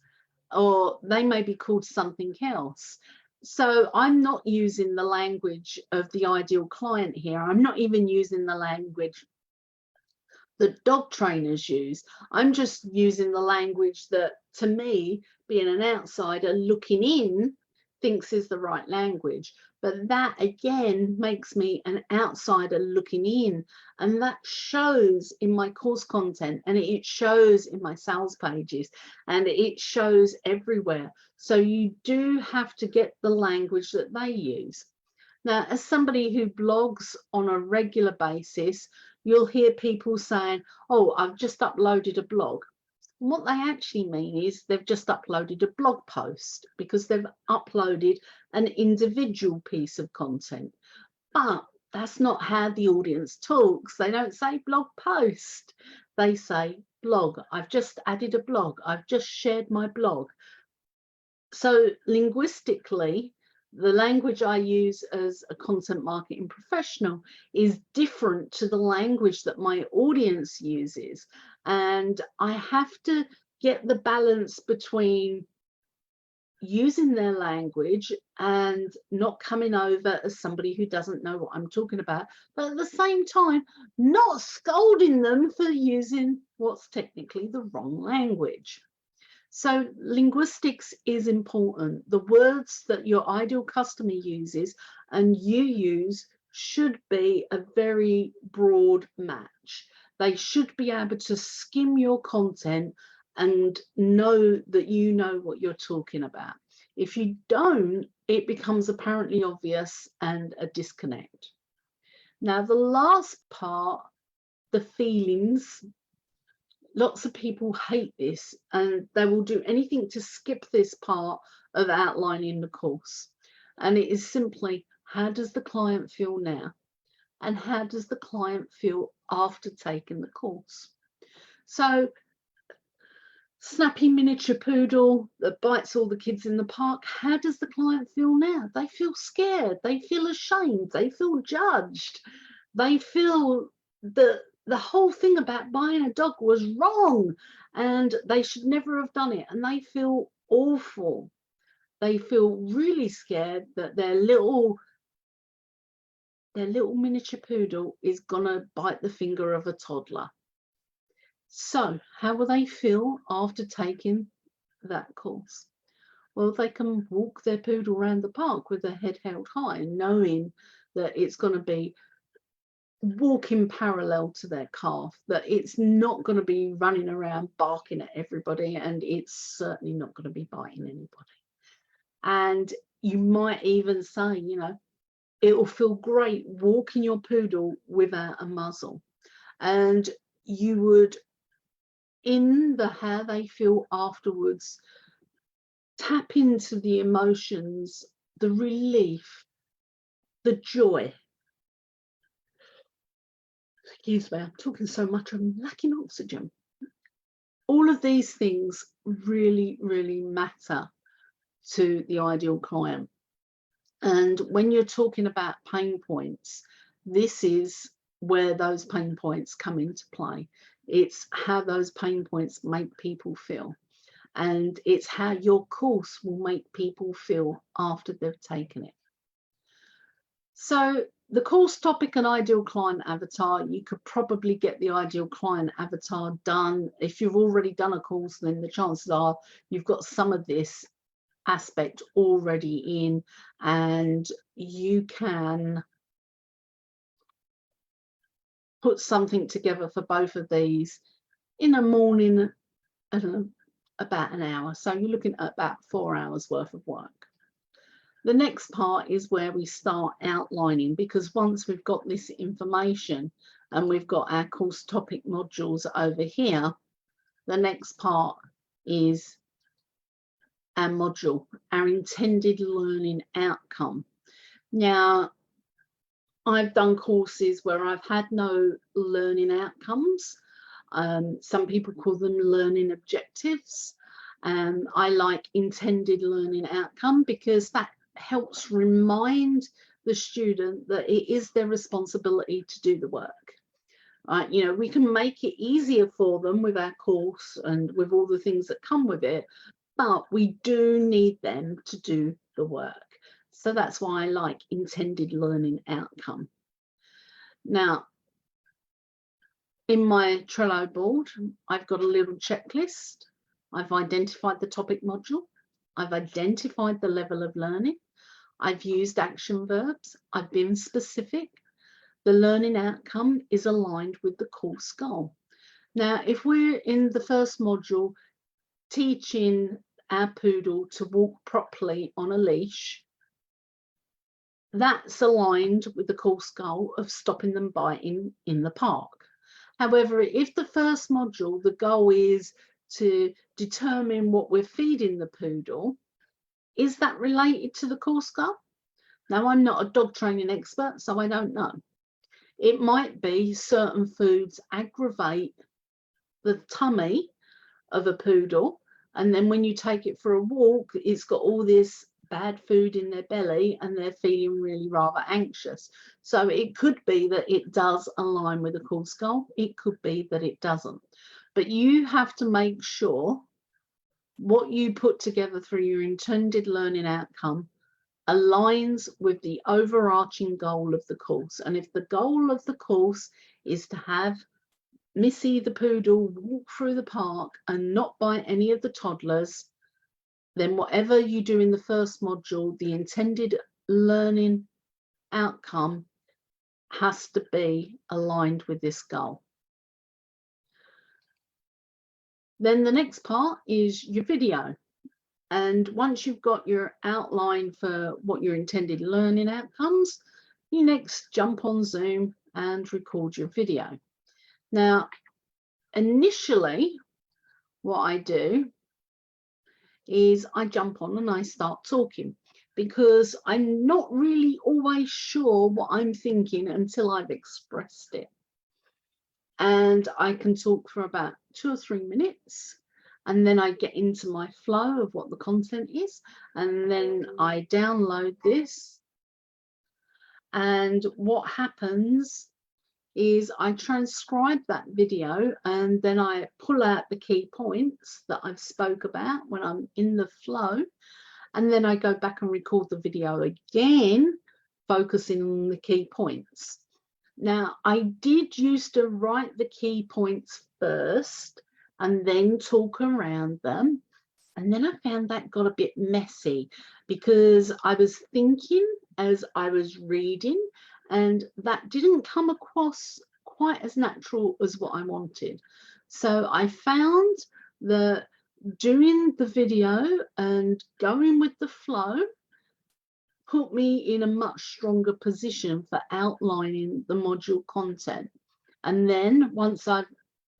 or they may be called something else. So I'm not using the language of the ideal client here. I'm not even using the language that dog trainers use. I'm just using the language that, to me, being an outsider looking in, thinks is the right language. But that again makes me an outsider looking in, and that shows in my course content, and it shows in my sales pages, and it shows everywhere. So you do have to get the language that they use. Now, as somebody who blogs on a regular basis, you'll hear people saying, oh, I've just uploaded a blog. And what they actually mean is they've just uploaded a blog post, because they've uploaded an individual piece of content. But that's not how the audience talks. They don't say blog post. They say blog. I've just added a blog. I've just shared my blog. So linguistically, the language I use as a content marketing professional is different to the language that my audience uses. And I have to get the balance between using their language and not coming over as somebody who doesn't know what I'm talking about, but at the same time, not scolding them for using what's technically the wrong language. So linguistics is important. The words that your ideal customer uses and you use should be a very broad match. They should be able to skim your content and know that you know what you're talking about. If you don't, it becomes apparently obvious and a disconnect. Now, the last part, the feelings. Lots of people hate this, and they will do anything to skip this part of outlining the course. And it is simply, how does the client feel now? And how does the client feel after taking the course? So, snappy miniature poodle that bites all the kids in the park, how does the client feel now? They feel scared, they feel ashamed, they feel judged, they feel that the whole thing about buying a dog was wrong and they should never have done it, and they feel awful. They feel really scared that their little miniature poodle is gonna bite the finger of a toddler. So how will they feel after taking that course? Well, they can walk their poodle around the park with their head held high, knowing that it's going to be walking parallel to their calf, that it's not going to be running around barking at everybody, and it's certainly not going to be biting anybody. And you might even say, you know, it will feel great walking your poodle without a muzzle. And you would, in the how they feel afterwards, tap into the emotions, the relief, the joy. Excuse me, I'm talking so much, I'm lacking oxygen. All of these things really, really matter to the ideal client. And when you're talking about pain points, this is where those pain points come into play. It's how those pain points make people feel. And it's how your course will make people feel after they've taken it. So the course topic and ideal client avatar, you could probably get the ideal client avatar done. If you've already done a course, then the chances are you've got some of this aspect already in, and you can put something together for both of these in a morning at about an hour. So you're looking at about 4 hours worth of work. The next part is where we start outlining, because once we've got this information and we've got our course topic modules over here, the next part is our module, our intended learning outcome. Now, I've done courses where I've had no learning outcomes. Some people call them learning objectives. I like intended learning outcome because that helps remind the student that it is their responsibility to do the work. You know, we can make it easier for them with our course and with all the things that come with it, but we do need them to do the work. So that's why I like intended learning outcome. Now, in my Trello board, I've got a little checklist. I've identified the topic module. I've identified the level of learning. I've used action verbs. I've been specific. The learning outcome is aligned with the course goal. Now, if we're in the first module teaching our poodle to walk properly on a leash, that's aligned with the course goal of stopping them biting in the park. However, if the first module, the goal is to determine what we're feeding the poodle, is that related to the course goal? Now, I'm not a dog training expert, so I don't know. It might be certain foods aggravate the tummy of a poodle, and then when you take it for a walk, it's got all this bad food in their belly and they're feeling really rather anxious. So it could be that it does align with the course goal. It could be that it doesn't. But you have to make sure what you put together through your intended learning outcome aligns with the overarching goal of the course. And if the goal of the course is to have Missy the poodle walk through the park and not bite any of the toddlers, then whatever you do in the first module, the intended learning outcome has to be aligned with this goal. Then the next part is your video. And once you've got your outline for what your intended learning outcomes, you next jump on Zoom and record your video. Now, initially, what I do is I jump on and I start talking, because I'm not really always sure what I'm thinking until I've expressed it. And I can talk for about 2 or 3 minutes, and then I get into my flow of what the content is, and then I download this. And what happens is I transcribe that video, and then I pull out the key points that I've spoke about when I'm in the flow, and then I go back and record the video again, focusing on the key points. Now, I did used to write the key points first and then talk around them, and then I found that got a bit messy because I was thinking as I was reading, and that didn't come across quite as natural as what I wanted. So I found that doing the video and going with the flow put me in a much stronger position for outlining the module content. And then once I've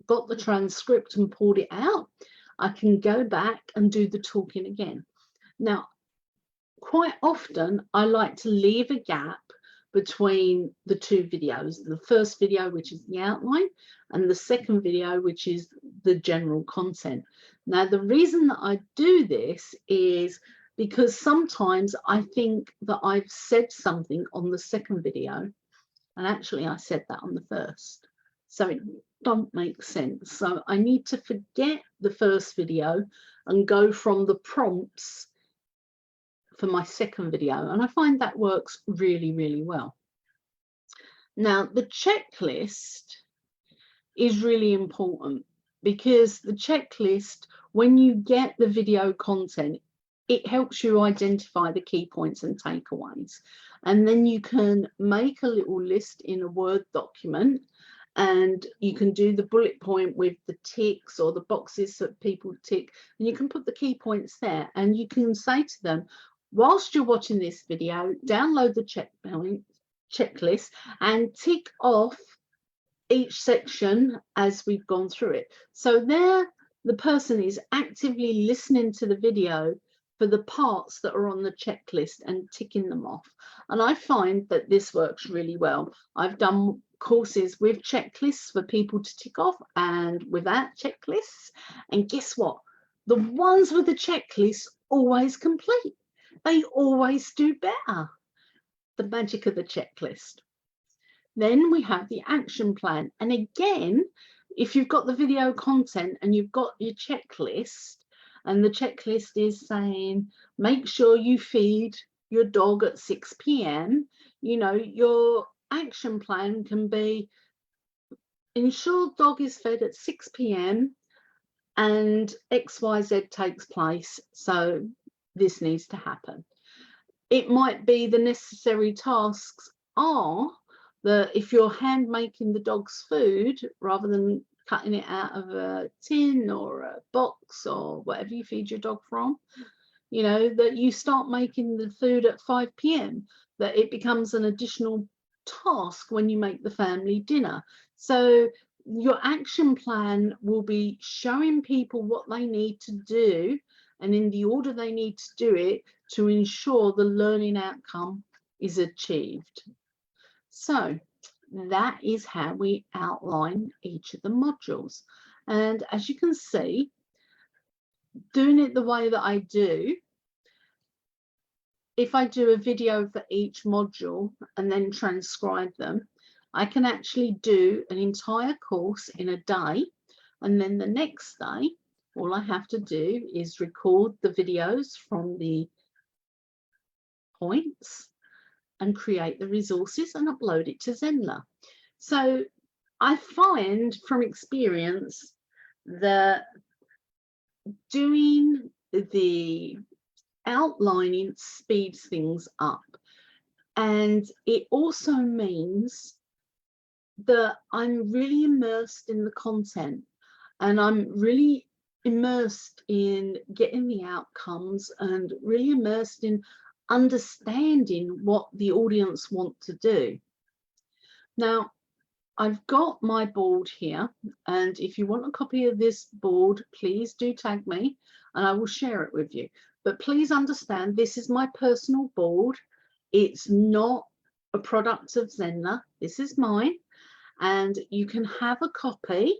got the transcript and pulled it out, I can go back and do the talking again. Now, quite often I like to leave a gap between the two videos, the first video, which is the outline, and the second video, which is the general content. Now, the reason that I do this is because sometimes I think that I've said something on the second video, and actually I said that on the first. So it don't make sense. So I need to forget the first video and go from the prompts for my second video. And I find that works really, really well. Now, the checklist is really important, because the checklist, when you get the video content, it helps you identify the key points and takeaways. And then you can make a little list in a Word document, and you can do the bullet point with the ticks or the boxes that people tick, and you can put the key points there, and you can say to them, whilst you're watching this video, download the checklist and tick off each section as we've gone through it. So there, the person is actively listening to the video for the parts that are on the checklist and ticking them off. And I find that this works really well. I've done courses with checklists for people to tick off and without checklists. And guess what? The ones with the checklist always complete. They always do better. The magic of the checklist. Then we have the action plan. And again, if you've got the video content and you've got your checklist, and the checklist is saying, make sure you feed your dog at 6 p.m., you know, your action plan can be, ensure dog is fed at 6 p.m. and XYZ takes place. So this needs to happen. It might be the necessary tasks are that if you're hand making the dog's food, rather than cutting it out of a tin or a box or whatever you feed your dog from, you know, that you start making the food at 5 p.m, that it becomes an additional task when you make the family dinner. So your action plan will be showing people what they need to do and in the order they need to do it to ensure the learning outcome is achieved. So that is how we outline each of the modules. And as you can see, doing it the way that I do, if I do a video for each module and then transcribe them, I can actually do an entire course in a day. And then the next day, all I have to do is record the videos from the points and create the resources and upload it to Zenler. So I find from experience that doing the outlining speeds things up. And it also means that I'm really immersed in the content, and I'm really immersed in getting the outcomes and really immersed in understanding what the audience want to do. Now, I've got my board here, and if you want a copy of this board, please do tag me and I will share it with you. But please understand, this is my personal board. It's not a product of Zenler. This is mine, and you can have a copy,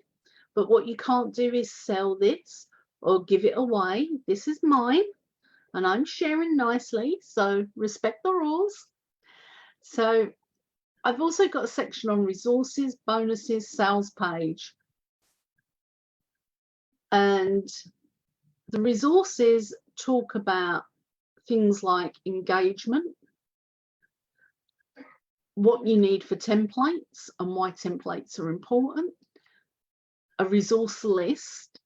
but what you can't do is sell this or give it away. This is mine, and I'm sharing nicely, so respect the rules. So I've also got a section on resources, bonuses, sales page. And the resources talk about things like engagement, what you need for templates and why templates are important, a resource list,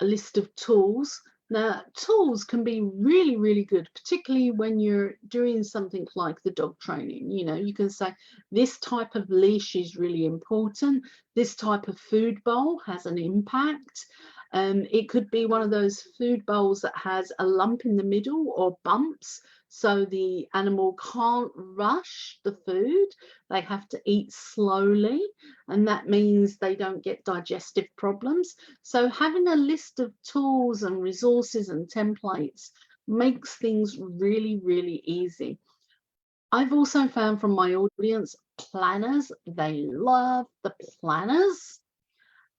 a list of tools. Now, tools can be really, really good, particularly when you're doing something like the dog training. You know, you can say this type of leash is really important. This type of food bowl has an impact. It could be one of those food bowls that has a lump in the middle or bumps, so the animal can't rush the food. They have to eat slowly, and that means they don't get digestive problems. So having a list of tools and resources and templates makes things really, really easy. I've also found from my audience, planners, they love the planners.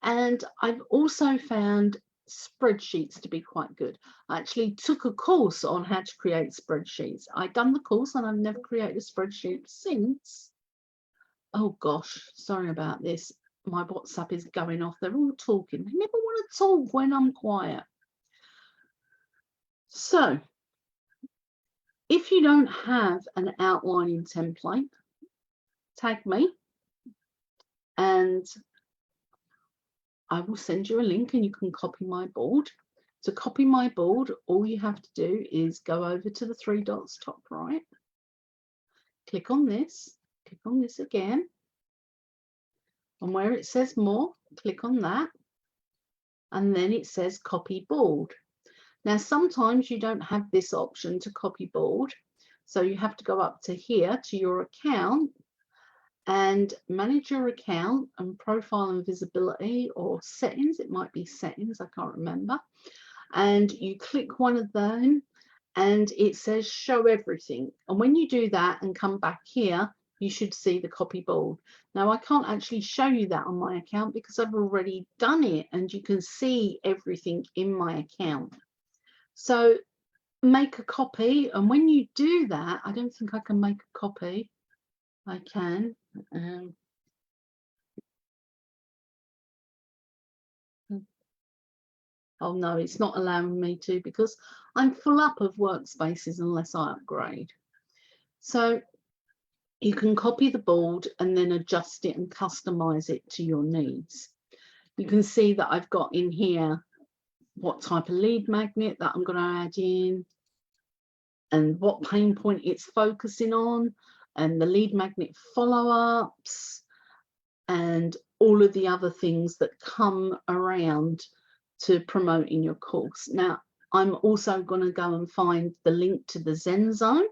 And I've also found spreadsheets to be quite good. I actually took a course on how to create spreadsheets. I've done the course and I've never created a spreadsheet since. Oh gosh, sorry about this. My WhatsApp is going off. They're all talking. They never want to talk when I'm quiet. So if you don't have an outlining template, tag me and I will send you a link and you can copy my board. To copy my board, all you have to do is go over to the 3 dots top right, click on this again, and where it says more, click on that, and then it says copy board. Now, sometimes you don't have this option to copy board, so you have to go up to here to your account and manage your account and profile and visibility, or settings. It might be settings, I can't remember. And you click one of them and it says show everything. And when you do that and come back here, you should see the copy board. Now, I can't actually show you that on my account because I've already done it and you can see everything in my account. So make a copy, and when you do that, I don't think I can make a copy. I can. Oh no, it's not allowing me to because I'm full up of workspaces unless I upgrade. So you can copy the board and then adjust it and customize it to your needs. You can see that I've got in here what type of lead magnet that I'm going to add in and what pain point it's focusing on, and the lead magnet follow-ups and all of the other things that come around to promoting your course. Now, I'm also going to go and find the link to the Zen Zone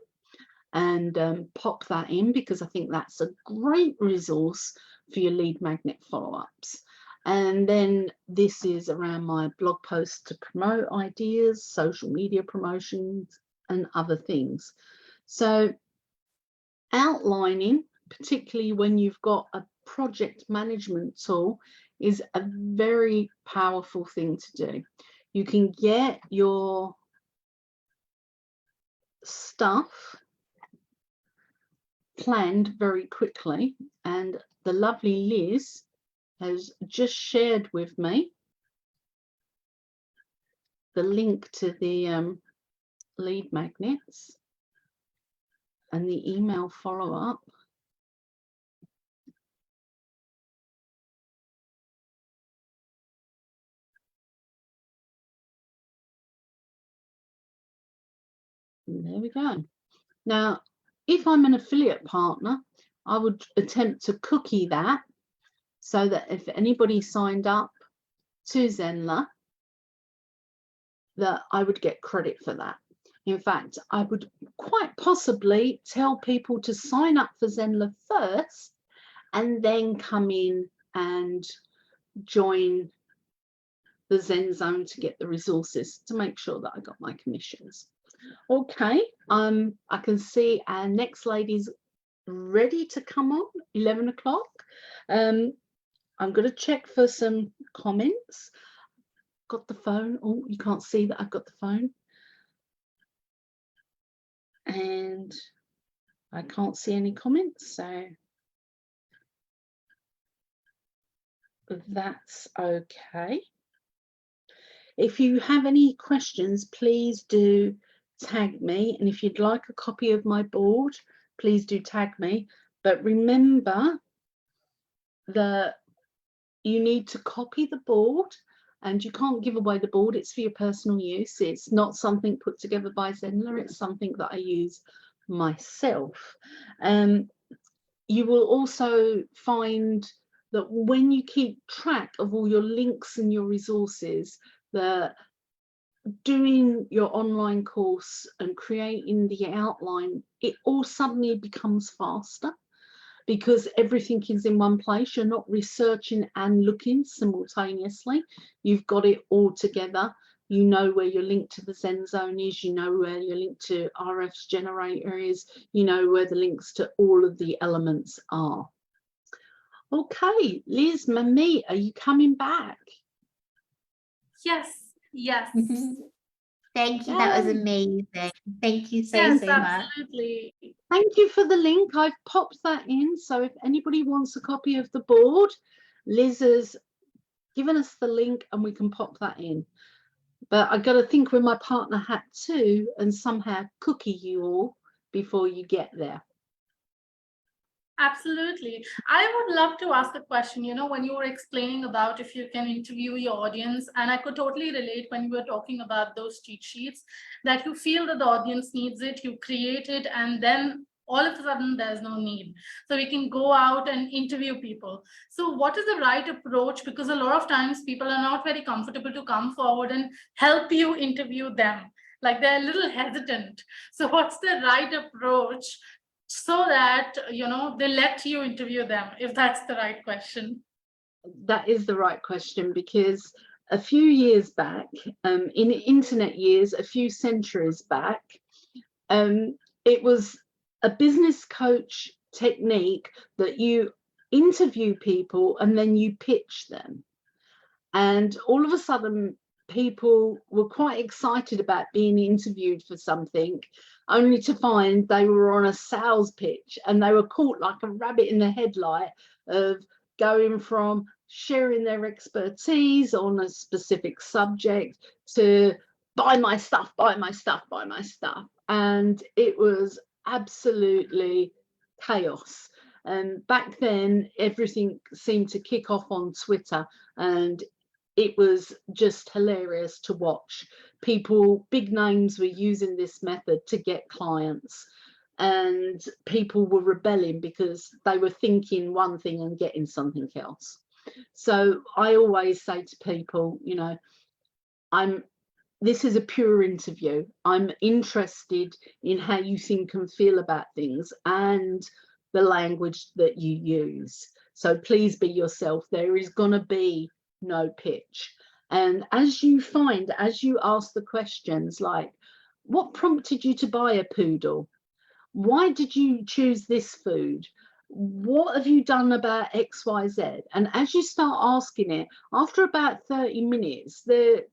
and pop that in because I think that's a great resource for your lead magnet follow-ups. And then this is around my blog posts to promote ideas, social media promotions, and other things. So outlining, particularly when you've got a project management tool, is a very powerful thing to do. You can get your stuff planned very quickly, and the lovely Liz has just shared with me the link to the lead magnets and the email follow-up. And there we go. Now, if I'm an affiliate partner, I would attempt to cookie that so that if anybody signed up to Zenler, that I would get credit for that. In fact, I would quite possibly tell people to sign up for Zenler first and then come in and join the Zen Zone to get the resources to make sure that I got my commissions. Okay, I can see our next lady's ready to come on, 11 o'clock. I'm going to check for some comments. Got the phone. Oh, you can't see that I've got the phone. And I can't see any comments, so that's okay. If you have any questions, please do tag me. And if you'd like a copy of my board, please do tag me. But remember that you need to copy the board and you can't give away the board. It's for your personal use. It's not something put together by Zenler. It's something that I use myself. You will also find that when you keep track of all your links and your resources, that doing your online course and creating the outline, it all suddenly becomes faster because everything is in one place. You're not researching and looking simultaneously. You've got it all together. You know where your link to the Zen Zone is, you know where your link to RF's generator is, you know where the links to all of the elements are. Okay, Liz, Mami, are you coming back? Yes, yes. Thank you. That was amazing. Thank you so much. Absolutely. Thank you for the link. I've popped that in. So if anybody wants a copy of the board, Liz has given us the link and we can pop that in. But I got to think with my partner hat too and somehow cookie you all before you get there. Absolutely. I would love to ask a question, you know, when you were explaining about if you can interview your audience, and I could totally relate when you were talking about those cheat sheets, that you feel that the audience needs it, you create it, and then all of a sudden there's no need. So we can go out and interview people. So what is the right approach? Because a lot of times people are not very comfortable to come forward and help you interview them. Like they're a little hesitant. So what's the right approach so that, you know, they let you interview them, if that's the right question? That is the right question, because a few years back, in internet years, a few centuries back, it was a business coach technique that you interview people and then you pitch them. And all of a sudden, people were quite excited about being interviewed for something, only to find they were on a sales pitch and they were caught like a rabbit in the headlight of going from sharing their expertise on a specific subject to buy my stuff, buy my stuff, buy my stuff. And it was absolutely chaos. And back then, everything seemed to kick off on Twitter, and it was just hilarious to watch. People, big names, were using this method to get clients, and people were rebelling because they were thinking one thing and getting something else. So I always say to people, you know, this is a pure interview. I'm interested in how you think and feel about things and the language that you use. So please be yourself. There is going to be no pitch. And as you find, as you ask the questions like, what prompted you to buy a poodle? Why did you choose this food? What have you done about XYZ? And as you start asking it, after about 30 minutes, they're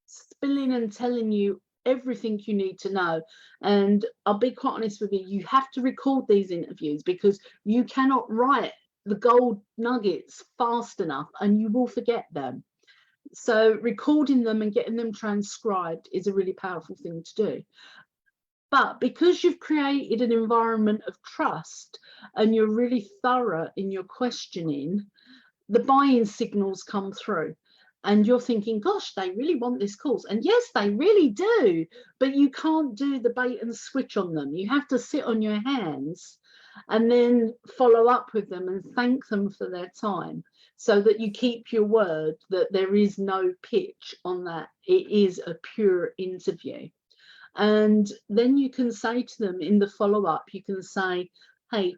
spilling and telling you everything you need to know. And I'll be quite honest with you, you have to record these interviews because you cannot write the gold nuggets fast enough and you will forget them. So recording them and getting them transcribed is a really powerful thing to do. But because you've created an environment of trust and you're really thorough in your questioning, the buying signals come through. And you're thinking, gosh, they really want this course. And yes, they really do. But you can't do the bait and switch on them. You have to sit on your hands and then follow up with them and thank them for their time, so that you keep your word that there is no pitch on that. It is a pure interview. And then you can say to them in the follow-up, you can say, hey,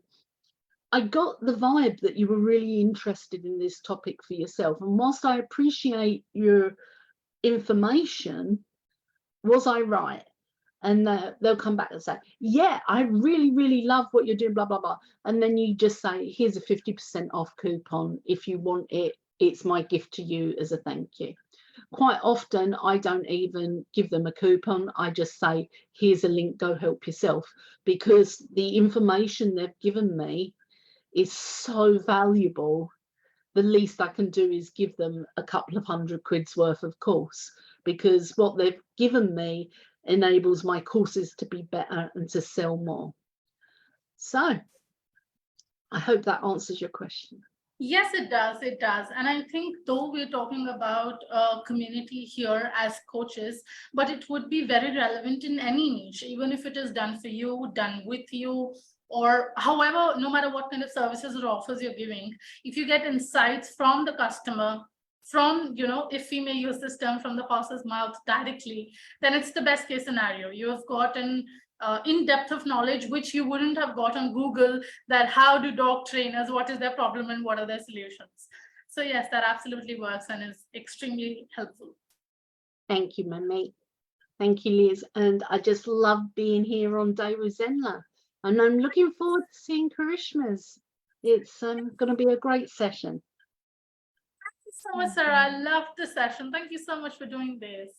I got the vibe that you were really interested in this topic for yourself. And whilst I appreciate your information, was I right? And they'll come back and say, yeah, I really, really love what you're doing, blah, blah, blah. And then you just say, here's a 50% off coupon. If you want it, it's my gift to you as a thank you. Quite often, I don't even give them a coupon. I just say, here's a link, go help yourself. Because the information they've given me is so valuable. The least I can do is give them a couple of £100 worth of course, because what they've given me enables my courses to be better and to sell more. So I hope that answers your question. Yes, it does. It does. And I think though we're talking about a community here as coaches, but it would be very relevant in any niche, even if it is done for you, done with you, or however, no matter what kind of services or offers you're giving, if you get insights from the customer, from, if we may use this term, from the horse's mouth directly, then it's the best case scenario. You have gotten in-depth of knowledge, which you wouldn't have got on Google, that how do dog trainers, what is their problem and what are their solutions. So yes, that absolutely works and is extremely helpful. Thank you, Mimi. Thank you, Liz. And I just love being here on Day with Zenler. And I'm looking forward to seeing Karishma's. It's going to be a great session. Thank you so much, Sarah. I loved the session. Thank you so much for doing this.